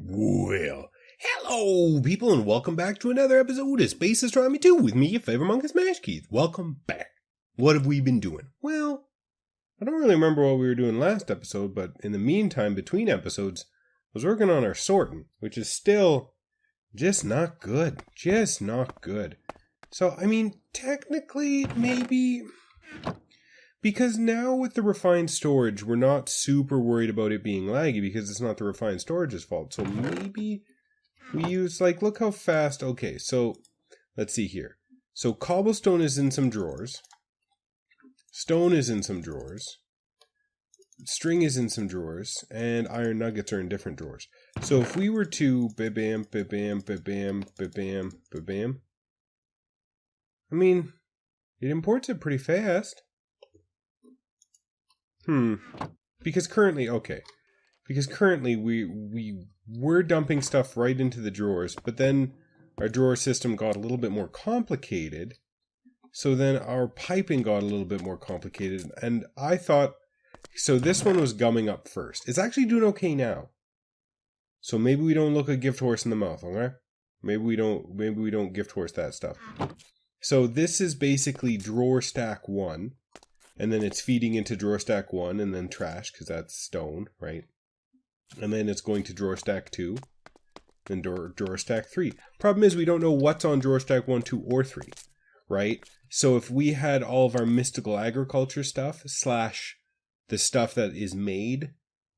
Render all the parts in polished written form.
Well, hello people and welcome back to another episode of Space Astronomy 2 with me, your favorite monkey Smash Keith. Welcome back. What have we been doing? Well, I don't really remember what we were doing last episode, but in the meantime, between episodes, I was working on our sorting, which is still just not good. Just not good. So, I mean, technically, maybe... Because now with the refined storage, we're not super worried about it being laggy because it's not the refined storage's fault. So maybe we use, like, look how fast... Okay, so let's see here. So cobblestone is in some drawers. Stone is in some drawers. String is in some drawers. And iron nuggets are in different drawers. So if we were to... Ba-bam, ba-bam, ba-bam, ba-bam, ba-bam. I mean, it imports it pretty fast. Because currently, we're dumping stuff right into the drawers, but then our drawer system got a little bit more complicated. So then our piping got a little bit more complicated, and I thought, so this one was gumming up first. It's actually doing okay now. So maybe we don't look a gift horse in the mouth, okay? Maybe we don't gift horse that stuff. So this is basically drawer stack 1. And then it's feeding into drawer stack 1 and then trash, because that's stone, right? And then it's going to drawer stack 2, then drawer stack 3. Problem is we don't know what's on drawer stack 1, 2, or 3, right? So if we had all of our mystical agriculture stuff, / the stuff that is made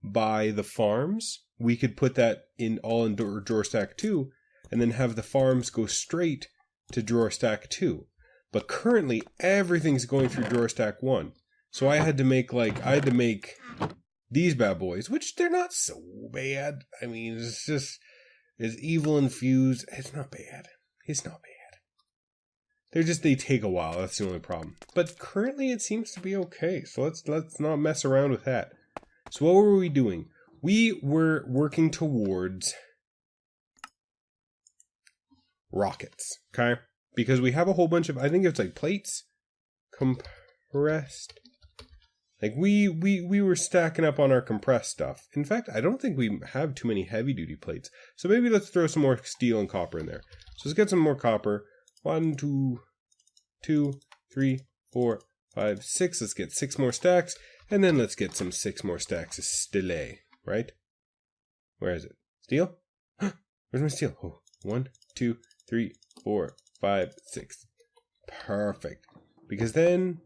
by the farms, we could put that in drawer stack 2, and then have the farms go straight to drawer stack 2. But currently, everything's going through drawer stack 1. So I had to make these bad boys, which they're not so bad. I mean, it's just, it's evil infused. It's not bad. It's not bad. They take a while. That's the only problem. But currently, it seems to be okay. So let's not mess around with that. So what were we doing? We were working towards rockets, okay? Because we have a whole bunch of, I think it's like plates, compressed. Like we were stacking up on our compressed stuff. In fact, I don't think we have too many heavy duty plates. So maybe let's throw some more steel and copper in there. So let's get some more copper. 1, 2, 3, 4, 5, 6. Let's get 6 more stacks. And then let's get some 6 more stacks of steel, right? Where is it? Steel? Where's my steel? Oh, 1, 2, 3, 4, 5, 6. Perfect. Because then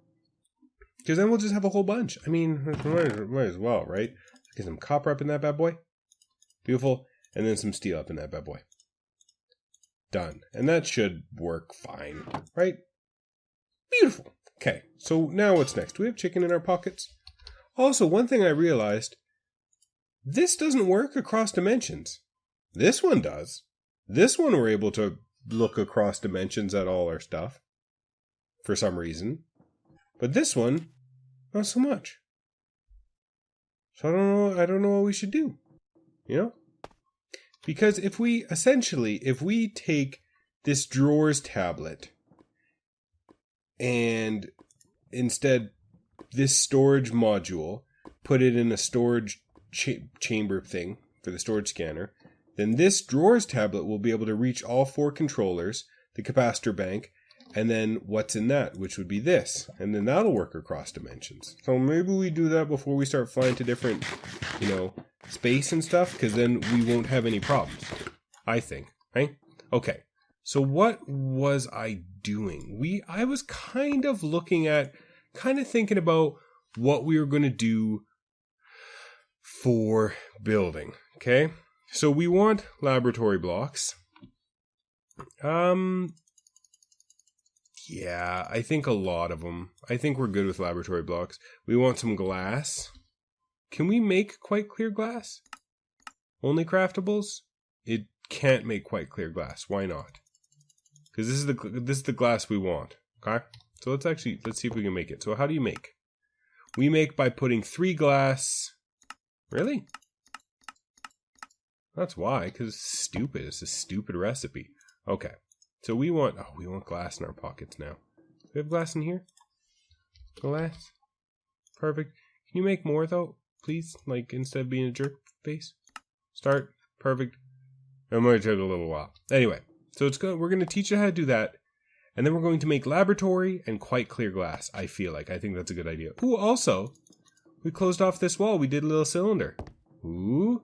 we'll just have a whole bunch. I mean, might as well, right? Get some copper up in that bad boy. Beautiful. And then some steel up in that bad boy. Done. And that should work fine, right? Beautiful. Okay, so now what's next? Do we have chicken in our pockets? Also, one thing I realized, this doesn't work across dimensions. This one does. This one we're able to look across dimensions at all our stuff for some reason, but this one not so much. So I don't know what we should do, you know, because if we take this drawers tablet and instead this storage module, put it in a storage chamber thing for the storage scanner, then this drawers tablet will be able to reach all 4 controllers, the capacitor bank, and then what's in that, which would be this. And then that'll work across dimensions. So maybe we do that before we start flying to different, space and stuff, because then we won't have any problems, I think, right? Okay, so what was I doing? I was kind of thinking about what we were going to do for building, okay? So we want laboratory blocks. Yeah, I think a lot of them. I think we're good with laboratory blocks. We want some glass. Can we make quite clear glass? Only craftables? It can't make quite clear glass. Why not? Because this is the glass we want. Okay? So let's see if we can make it. So how do you make? We make by putting 3 glass. Really? That's why, because it's stupid. It's a stupid recipe. Okay. So we want glass in our pockets now. Do we have glass in here? Glass. Perfect. Can you make more though, please? Like instead of being a jerk face? Start. Perfect. It might take a little while. Anyway, so we're going to teach you how to do that. And then we're going to make laboratory and quite clear glass, I feel like. I think that's a good idea. Ooh, also, we closed off this wall. We did a little cylinder. Ooh.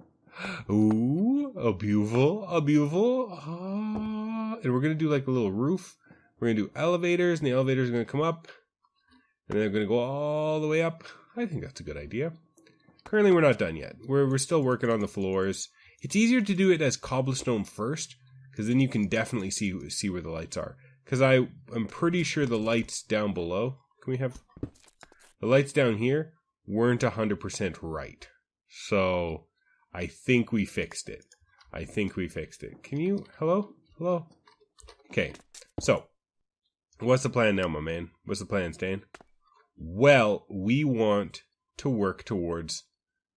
Ooh. A beautiful. And we're going to do like a little roof. We're going to do elevators, and the elevators are going to come up. And they're going to go all the way up. I think that's a good idea. Currently, we're not done yet. We're still working on the floors. It's easier to do it as cobblestone first, because then you can definitely see where the lights are. Because I'm pretty sure the lights down below, can we have, the lights down here weren't 100% right. So, I think we fixed it. Can you, hello? Okay, so, what's the plan now, my man? What's the plan, Stan? Well, we want to work towards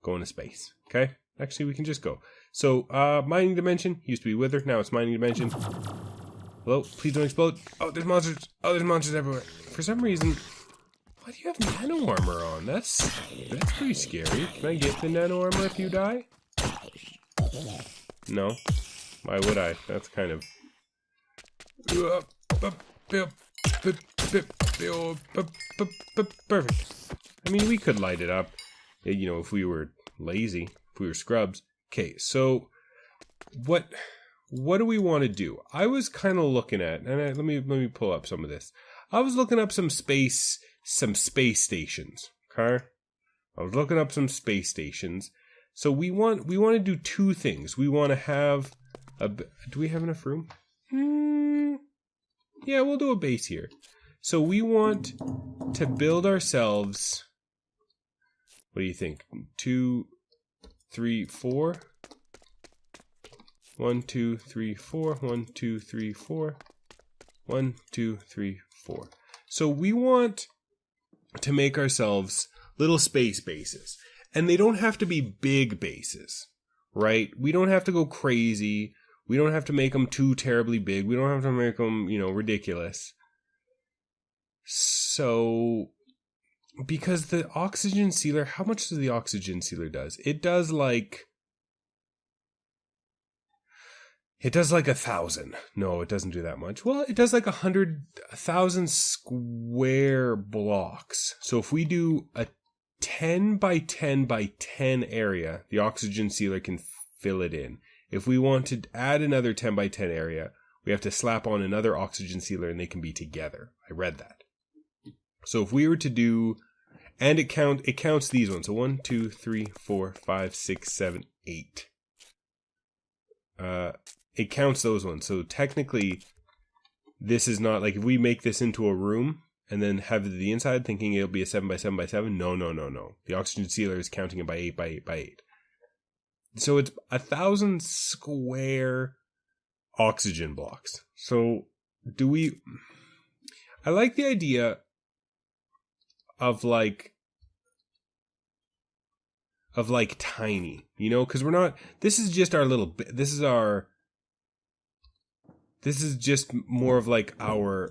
going to space, okay? Actually, we can just go. So, mining dimension used to be wither, now it's mining dimension. Hello, please don't explode. Oh, there's monsters. There's monsters everywhere. For some reason, why do you have nano armor on? That's pretty scary. Can I get the nano armor if you die? No. Why would I? That's kind of... Perfect. I mean, we could light it up, you know, if we were lazy, if we were scrubs. Okay, so what do we want to do? I was kind of looking at, and let me pull up some of this. I was looking up some space stations. Okay, I was looking up some space stations. So we want to do two things. We want to have do we have enough room? Yeah, we'll do a base here. So we want to build ourselves. What do you think? 2, 3, 4. 1, 2, 3, 4. 1, 2, 3, 4. 1, 2, 3, 4. So we want to make ourselves little space bases. And they don't have to be big bases, right? We don't have to go crazy. We don't have to make them too terribly big. We don't have to make them, you know, ridiculous. So, because the oxygen sealer, how much does the oxygen sealer does? It does like 1,000. No, it doesn't do that much. Well, it does like 1,000 square blocks. So if we do a 10 by 10 by 10 area, the oxygen sealer can fill it in. If we want to add another 10 by 10 area, we have to slap on another oxygen sealer and they can be together. I read that. So if we were to do, and it counts these ones. So 1, 2, 3, 4, 5, 6, 7, 8. It counts those ones. So technically, this is not like if we make this into a room and then have the inside thinking it'll be a 7 by 7 by 7. No. The oxygen sealer is counting it by 8 by 8 by 8. So it's 1,000 square oxygen blocks. So I like the idea of like tiny, you know, because we're not, this is just our little bit, this is just more of like our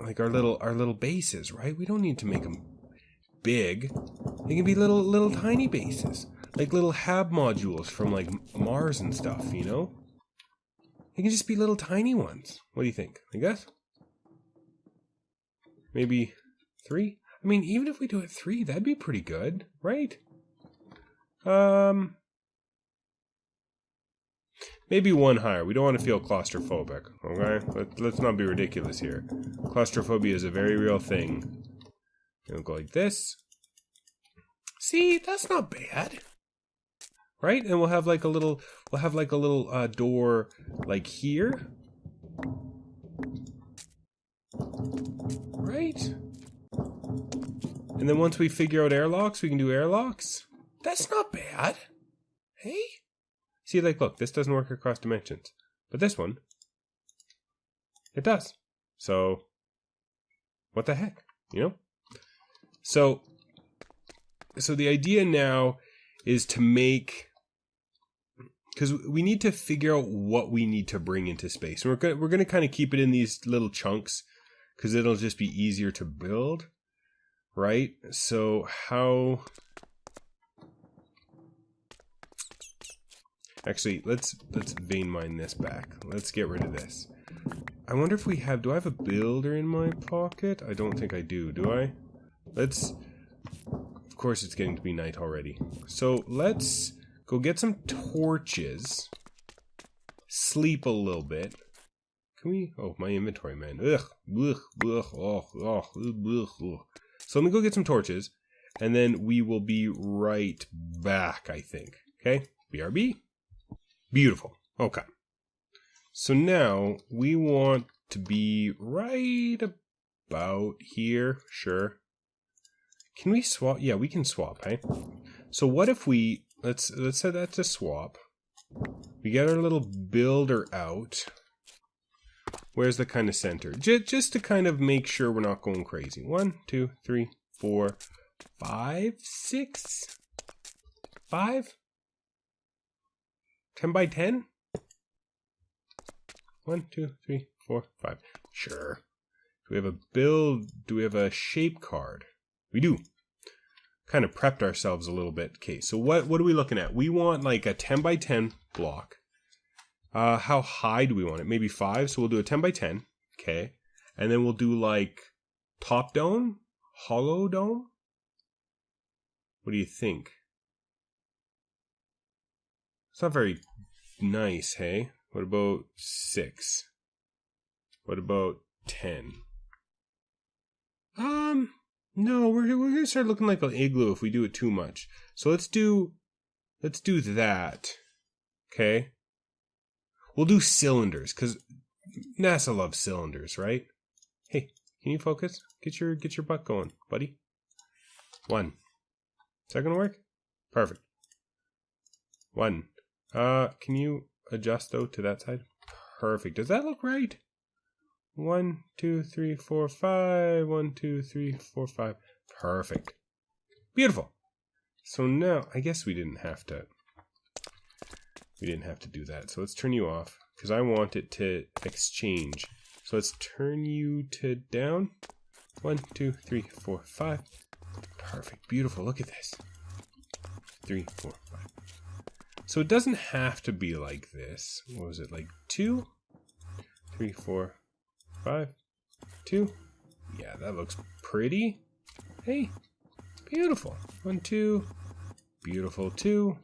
little bases, right? We don't need to make them big. They can be little tiny bases, like little hab modules from like Mars and stuff, you know? They can just be little tiny ones. What do you think? I guess maybe 3. I mean, even if we do it 3, that'd be pretty good, right? Maybe 1 higher. We don't want to feel claustrophobic, okay? Let's not be ridiculous here. Claustrophobia is a very real thing. It'll go like this. See, that's not bad, right? And we'll have like a little door like here, right? And then once we figure out airlocks, we can do airlocks. That's not bad. Hey? See, like, look, this doesn't work across dimensions. But this one, it does. So, what the heck? You know? So the idea now is to make... Because we need to figure out what we need to bring into space. And we're going to kind of keep it in these little chunks, because it'll just be easier to build. Right? So how Actually, let's vein mine this back. Let's get rid of this. I wonder if we have... Do I have a builder in my pocket? I don't think I do. Do I? Let's... Of course it's getting to be night already. So let's go get some torches. Sleep a little bit. Can we... Oh, my inventory, man. Ugh. Ugh. Ugh. Oh, oh, ugh, ugh. So let me go get some torches. And then we will be right back, I think. Okay? BRB. Beautiful. Okay. So now we want to be right about here. Sure. Can we swap? Yeah, we can swap, hey? So what if we... Let's set that to swap. We get our little builder out. Where's the kind of center? Just to kind of make sure we're not going crazy. 1, 2, 3, 4, 5, 6, 5? 10 by 10? 1, 2, 3, 4, 5. Sure. Do we have a build? Do we have a shape card? We do. Kind of prepped ourselves a little bit. Okay, so what are we looking at? We want like a 10 by 10 block. How high do we want it? Maybe 5. So we'll do a 10 by 10. Okay. And then we'll do like top dome? Hollow dome? What do you think? It's not very nice, hey? What about 6? What about 10? No, we're gonna start looking like an igloo if we do it too much. So let's do that. Okay? We'll do cylinders, because NASA loves cylinders, right? Hey, can you focus? Get your butt going, buddy. 1. Is that gonna work? Perfect. 1. Can you adjust though to that side? Perfect. Does that look right? 1, 2, 3, 4, 5. 1, 2, 3, 4, 5. Perfect. Beautiful. So now, I guess we didn't have to do that. So let's turn you off, because I want it to exchange. So let's turn you to down. 1, 2, 3, 4, 5. Perfect. Beautiful. Look at this. 3, 4, 5. So it doesn't have to be like this. What was it, like 2? 3, 4, 5, 2. Yeah, that looks pretty. Hey, beautiful. 1, 2. Beautiful. 2.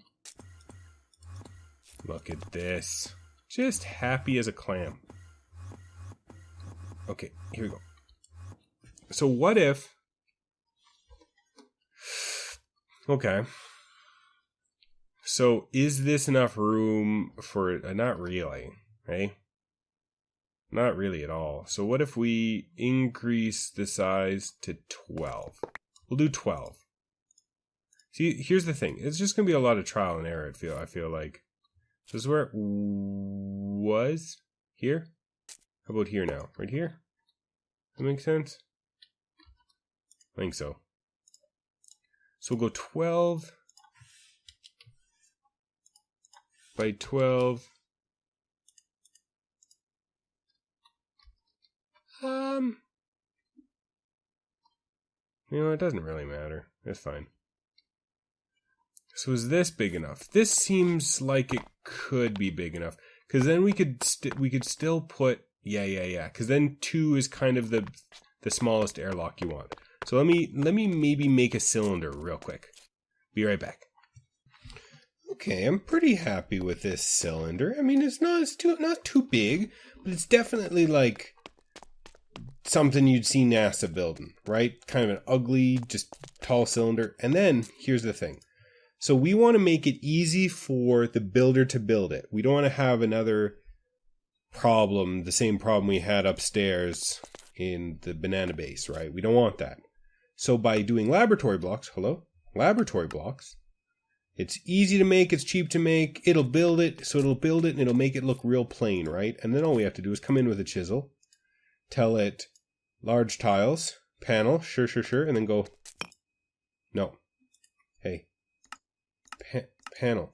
Look at this. Just happy as a clam. Okay, here we go. So what if... Okay. So is this enough room for... not really, right? Not really at all. So what if we increase the size to 12? We'll do 12. See, here's the thing. It's just going to be a lot of trial and error, I feel like. So this is where it was. Here? How about here now? Right here? That makes sense? I think so. So we'll go 12 by 12. It doesn't really matter. It's fine. So is this big enough? This seems like it could be big enough, because then we could still put yeah. Because then 2 is kind of the smallest airlock you want. So let me maybe make a cylinder real quick. Be right back. Okay, I'm pretty happy with this cylinder. I mean, it's not too big, but it's definitely like something you'd see NASA building, right? Kind of an ugly, just tall cylinder. And then here's the thing. So we want to make it easy for the builder to build it. We don't want to have another problem, the same problem we had upstairs in the banana base, right? We don't want that. So by doing laboratory blocks, it's easy to make, it's cheap to make, it'll build it, so it'll build it and it'll make it look real plain, right? And then all we have to do is come in with a chisel, tell it large tiles, panel, sure, and then go, no, hey, panel,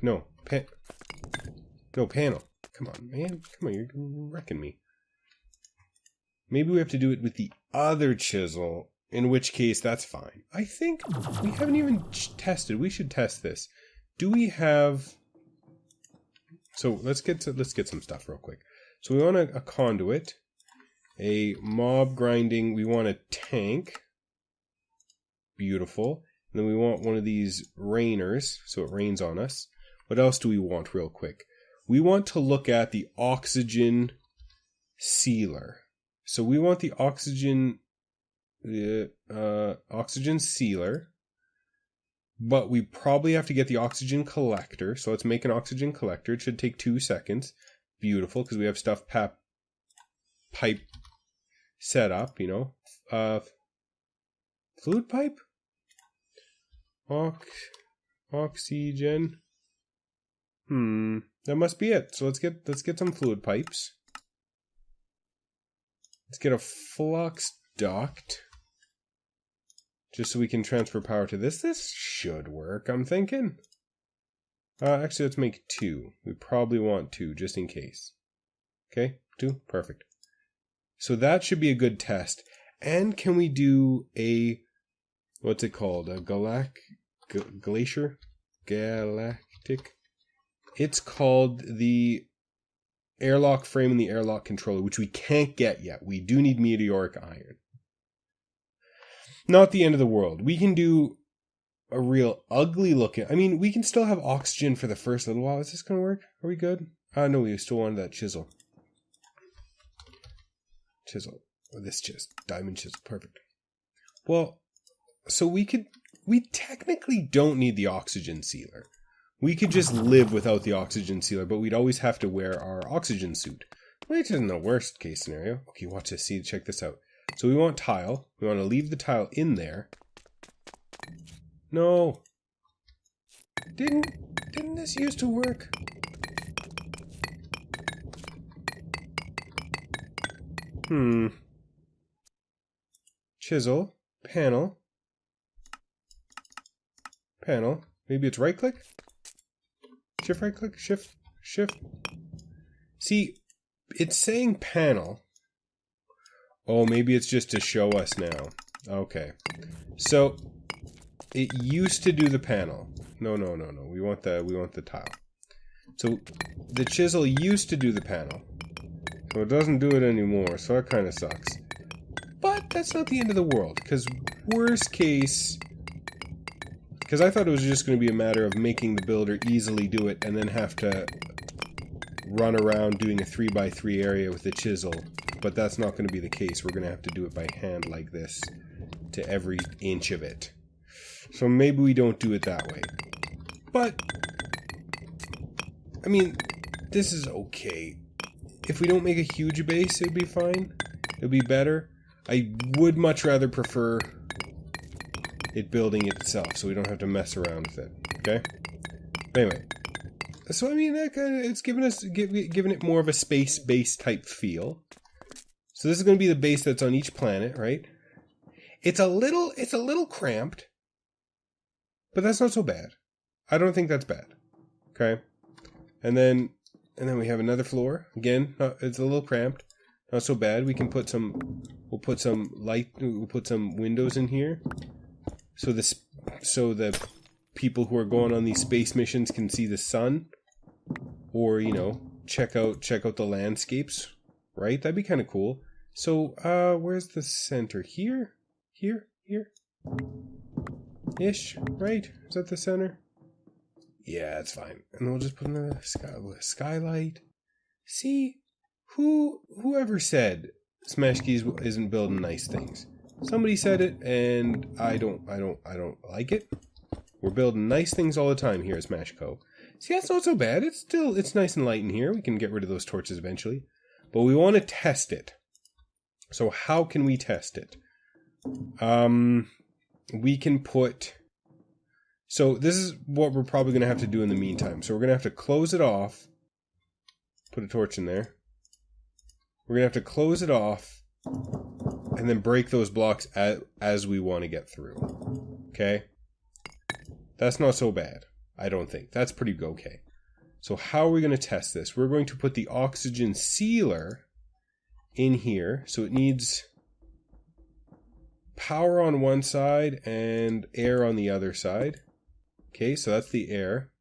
no, panel, come on, man, come on, you're wrecking me. Maybe we have to do it with the other chisel, in which case that's fine. I think we haven't even tested. We should test this. do we have... So let's get some stuff real quick. So we want a conduit, a mob grinding, we want a tank. Beautiful. And then we want one of these rainers, so it rains on us. What else do we want real quick? We want to look at the oxygen sealer. So we want the oxygen sealer, but we probably have to get the oxygen collector. So let's make an oxygen collector. It should take 2 seconds. Beautiful, because we have stuff pipe set up, you know. Fluid pipe? Oxygen. That must be it. So let's get some fluid pipes. Let's get a flux duct. Just so we can transfer power to this. This should work, I'm thinking. Actually, let's make 2. We probably want 2, just in case. Okay, 2, perfect. So that should be a good test. And can we do a, what's it called? A glacier? Galactic? It's called the airlock frame and the airlock controller, which we can't get yet. We do need meteoric iron. Not the end of the world. We can do a real ugly looking... I mean, we can still have oxygen for the first little while. Is this going to work? Are we good? No, we still wanted that chisel. Chisel. Oh, this chisel. Diamond chisel. Perfect. Well, so we technically don't need the oxygen sealer. We could just live without the oxygen sealer, but we'd always have to wear our oxygen suit. Which isn't the worst case scenario. Okay, watch this. See, check this out. So we want tile. We want to leave the tile in there. No. Didn't this used to work? Chisel. Panel. Panel. Maybe it's right click? Shift right click? Shift. See, it's saying panel. Oh, maybe it's just to show us now. Okay. So it used to do the panel. No. We want the tile. So the chisel used to do the panel. So it doesn't do it anymore, so that kind of sucks. But that's not the end of the world, because worst case... Because I thought it was just going to be a matter of making the builder easily do it and then have to run around doing a 3x3 area with the chisel. But that's not going to be the case. We're going to have to do it by hand like this to every inch of it. So maybe we don't do it that way. But, I mean, this is okay. If we don't make a huge base, it'd be fine. It'd be better. I would much rather prefer it building itself, so we don't have to mess around with it. Okay? But anyway. So, I mean, that kind of, it's giving it more of a space base type feel. So this is going to be the base that's on each planet, right? It's a little cramped, but that's not so bad. I don't think that's bad. Okay? And then we have another floor. Again, it's a little cramped. Not so bad. We'll put some windows in here. So the people who are going on these space missions can see the sun, or, you know, check out the landscapes, right? That'd be kind of cool. So, where's the center? Here? Ish, right? Is that the center? Yeah, it's fine. And we'll just put another skylight. See, whoever said Smash Keys isn't building nice things? Somebody said it, and I don't like it. We're building nice things all the time here at Smash Co. See, that's not so bad. It's nice and light in here. We can get rid of those torches eventually. But we want to test it. So how can we test it? We can put... So this is what we're probably going to have to do in the meantime. So we're going to have to close it off. Put a torch in there. We're going to have to close it off. And then break those blocks as we want to get through. Okay? That's not so bad, I don't think. That's pretty okay. So how are we going to test this? We're going to put the oxygen sealer in here. So it needs power on one side and air on the other side. Okay, so that's the air.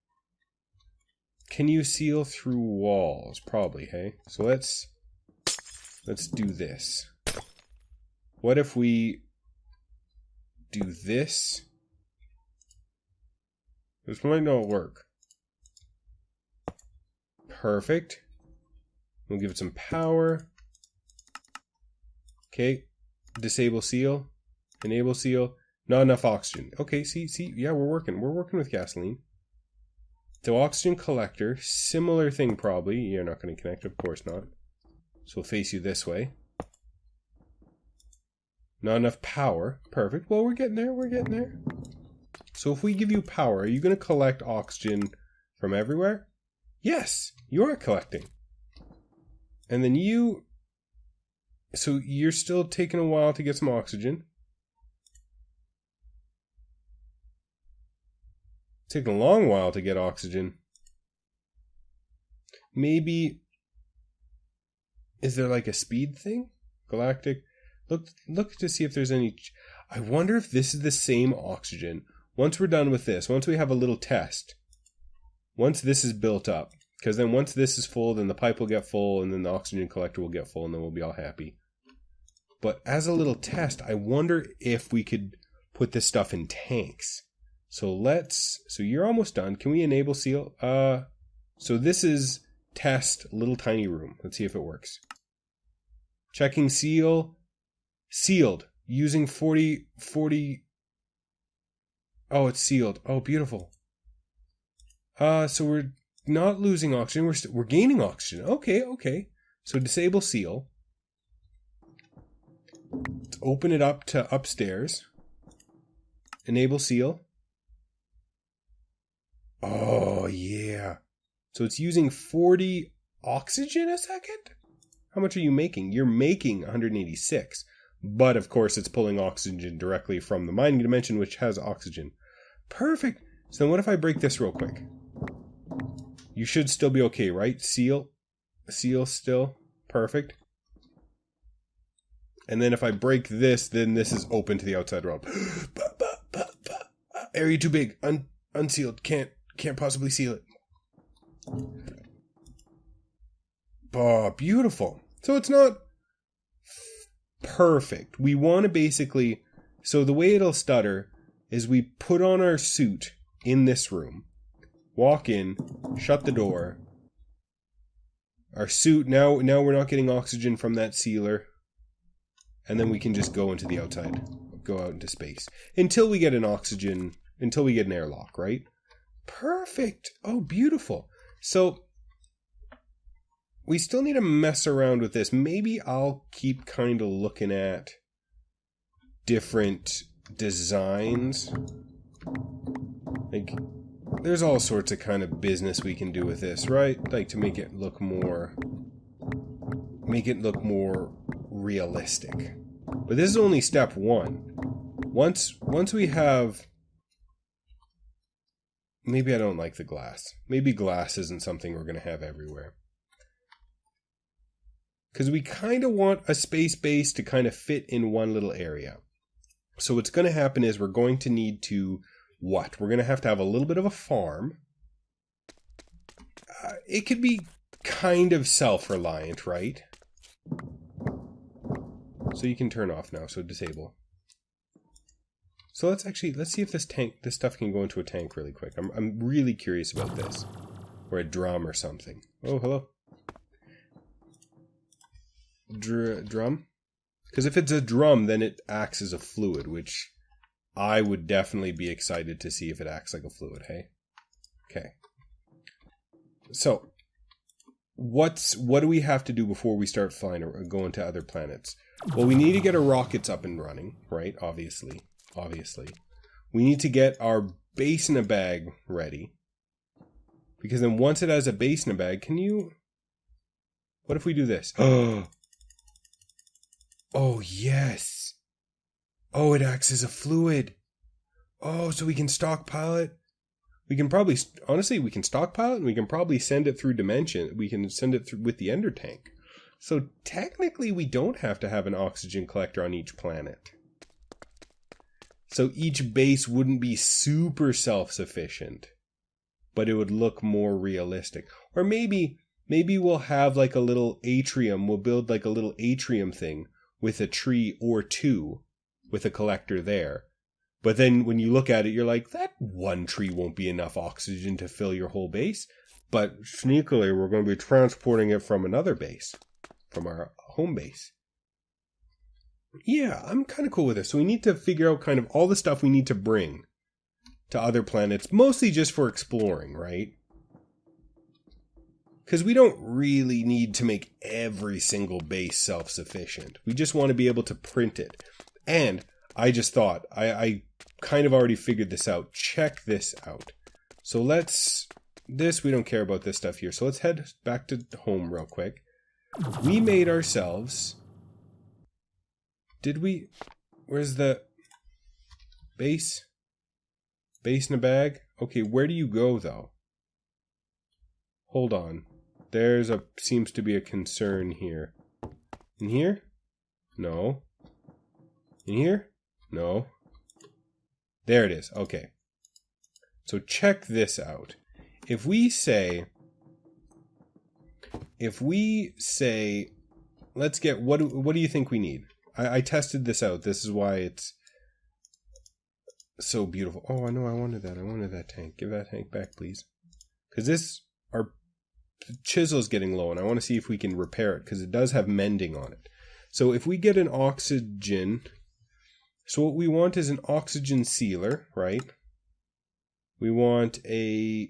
Can you seal through walls? Probably, hey? So let's do this. What if we do this? This might not work. Perfect. We'll give it some power. Okay. Disable seal. Enable seal. Not enough oxygen. Okay, see, yeah, we're working with gasoline. So oxygen collector, similar thing probably. You're not going to connect, of course not. So we'll face you this way. Not enough power. Perfect. Well, we're getting there. So if we give you power, are you going to collect oxygen from everywhere? Yes, you are collecting. And then you... So you're still taking a while to get some oxygen. It's taking a long while to get oxygen. Maybe... Is there like a speed thing? Galactic? Look to see if there's any... I wonder if this is the same oxygen. Once we're done with this, once we have a little test, once this is built up, because then once this is full, then the pipe will get full, and then the oxygen collector will get full, and then we'll be all happy. But as a little test, I wonder if we could put this stuff in tanks. So you're almost done. Can we enable seal? So this is test little tiny room. Let's see if it works. Checking seal. Sealed. Using 40. Oh, it's sealed. Oh, beautiful. So we're not losing oxygen. We're gaining oxygen. Okay. So disable seal. Let's open it up to upstairs. Enable seal. Oh, yeah. So it's using 40 oxygen a second? How much are you making? You're making 186. But, of course, it's pulling oxygen directly from the mining dimension, which has oxygen. Perfect. So then what if I break this real quick? You should still be okay, right? Seal still. Perfect. And then if I break this, then this is open to the outside world. Area too big. Unsealed. Can't possibly seal it. Oh, beautiful. So it's not perfect. We want to basically... So the way it'll stutter is we put on our suit in this room, walk in, shut the door. Our suit, now we're not getting oxygen from that sealer. And then we can just go into the outside. Go out into space. Until we get an airlock, right? Perfect. Oh, beautiful. So... we still need to mess around with this. Maybe I'll keep kind of looking at different designs. Like, there's all sorts of kind of business we can do with this, right? Like to make it look more realistic. But this is only step one. Once we have... Maybe I don't like the glass. Maybe glass isn't something we're going to have everywhere. Because we kind of want a space base to kind of fit in one little area. So what's going to happen is we're going to need to... What? We're going to have a little bit of a farm. It could be kind of self-reliant, right? So you can turn off now, so disable. So let's see if this stuff can go into a tank really quick. I'm really curious about this. Or a drum or something. Oh, hello. Drum? Because if it's a drum, then it acts as a fluid, which I would definitely be excited to see if it acts like a fluid, hey? Okay. So, what do we have to do before we start flying or going to other planets? Well, we need to get our rockets up and running, right? Obviously. We need to get our base in a bag ready. Because then once it has a base in a bag, can you... What if we do this? Oh, yes. Oh, it acts as a fluid. Oh, so we can stockpile it. We can probably, honestly, we can stockpile it and we can probably send it through dimension. We can send it through with the ender tank. So technically we don't have to have an oxygen collector on each planet. So each base wouldn't be super self-sufficient. but it would look more realistic. Or maybe we'll have like a little atrium. We'll build like a little atrium thing with a tree or two with a collector there. But then when you look at it, you're like, that one tree won't be enough oxygen to fill your whole base. But sneakily, we're going to be transporting it from another base, from our home base. Yeah, I'm kind of cool with this. So we need to figure out kind of all the stuff we need to bring to other planets, mostly just for exploring, right? Because we don't really need to make every single base self-sufficient. We just want to be able to print it. And I just thought, I kind of already figured this out. Check this out. So we don't care about this stuff here. So let's head back to home real quick. We made ourselves... Where's the base? Base in a bag? Okay, where do you go, though? Hold on. Seems to be a concern here. In here? No. In here? No. There it is. Okay. So check this out. If we say, let's get, what do you think we need? I tested this out. This is why it's so beautiful. Oh, I know. I wanted that. I wanted that tank. Give that tank back, please. Because our chisel is getting low, and I want to see if we can repair it, because it does have mending on it. So if we get an oxygen, so what we want is an oxygen sealer, right? We want yeah,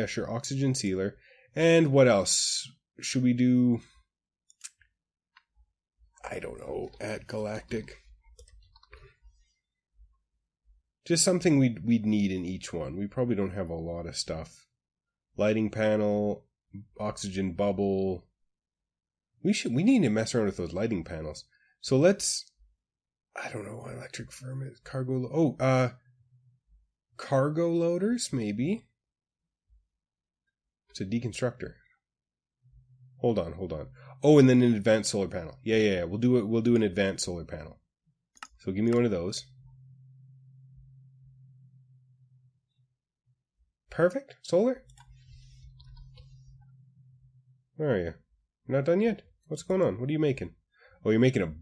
sure, oxygen sealer. And what else? Should we do... I don't know, at Galactic. Just something we'd need in each one. We probably don't have a lot of stuff. Lighting panel, oxygen bubble. We need to mess around with those lighting panels. So let's... I don't know, electric furnace, cargo loaders, maybe. It's a deconstructor. Hold on. Oh, and then an advanced solar panel. Yeah. We'll do an advanced solar panel. So give me one of those. Perfect. Solar? Where are you? You're not done yet? What's going on? What are you making? Oh, you're making a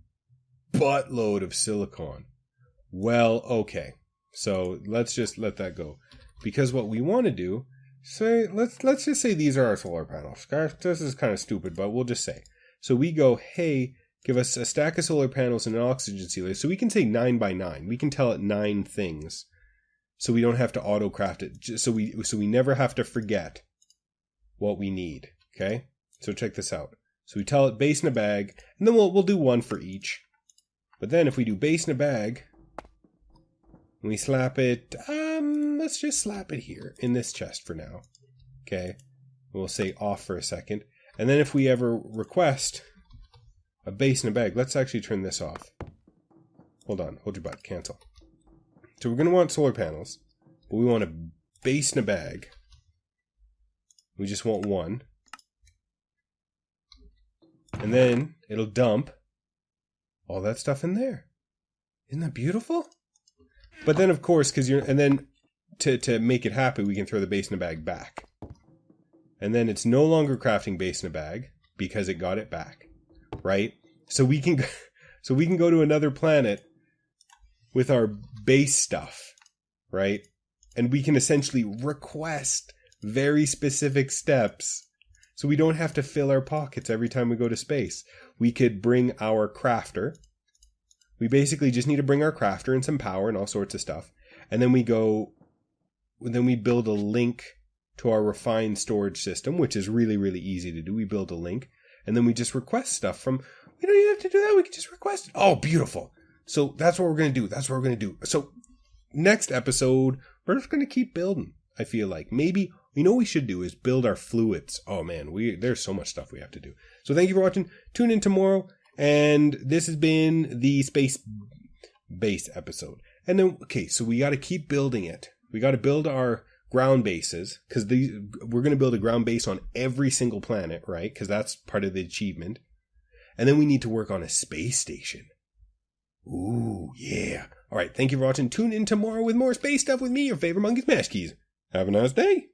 buttload of silicon. Well, okay. So let's just let that go. Because what we want to do, let's just say these are our solar panels. This is kind of stupid, but we'll just say. So we go, hey, give us a stack of solar panels and an oxygen sealer. So we can say 9 by 9. We can tell it 9 things. So we don't have to auto-craft it. So we never have to forget what we need. Okay? So check this out. So we tell it base in a bag, and then we'll do one for each. But then if we do base in a bag, and we slap it, let's just slap it here in this chest for now. Okay? We'll say off for a second. And then if we ever request a base in a bag, let's actually turn this off. Hold on, hold your butt, cancel. So we're going to want solar panels, but we want a base in a bag. We just want one. And then it'll dump all that stuff in there. Isn't that beautiful? But then, of course, and then to make it happy, we can throw the base in a bag back. And then it's no longer crafting base in a bag because it got it back, right? So we can go to another planet with our base stuff, right? And we can essentially request very specific steps, so we don't have to fill our pockets every time we go to space. We could bring our crafter. We basically just need to bring our crafter and some power and all sorts of stuff. And then we build a link to our refined storage system, which is really, really easy to do. We build a link, and then we just request stuff from... We don't even have to do that. We can just request it. Oh, beautiful. So that's what we're going to do. So next episode, we're just going to keep building, I feel like. Maybe, what we should do is build our fluids. Oh, man, there's so much stuff we have to do. So thank you for watching. Tune in tomorrow. And this has been the space base episode. And then, okay, so we got to keep building it. We got to build our ground bases, because we're going to build a ground base on every single planet, right? Because that's part of the achievement. And then we need to work on a space station. Ooh, yeah. Alright, thank you for watching. Tune in tomorrow with more space stuff with me, your favorite monkey smash keys. Have a nice day.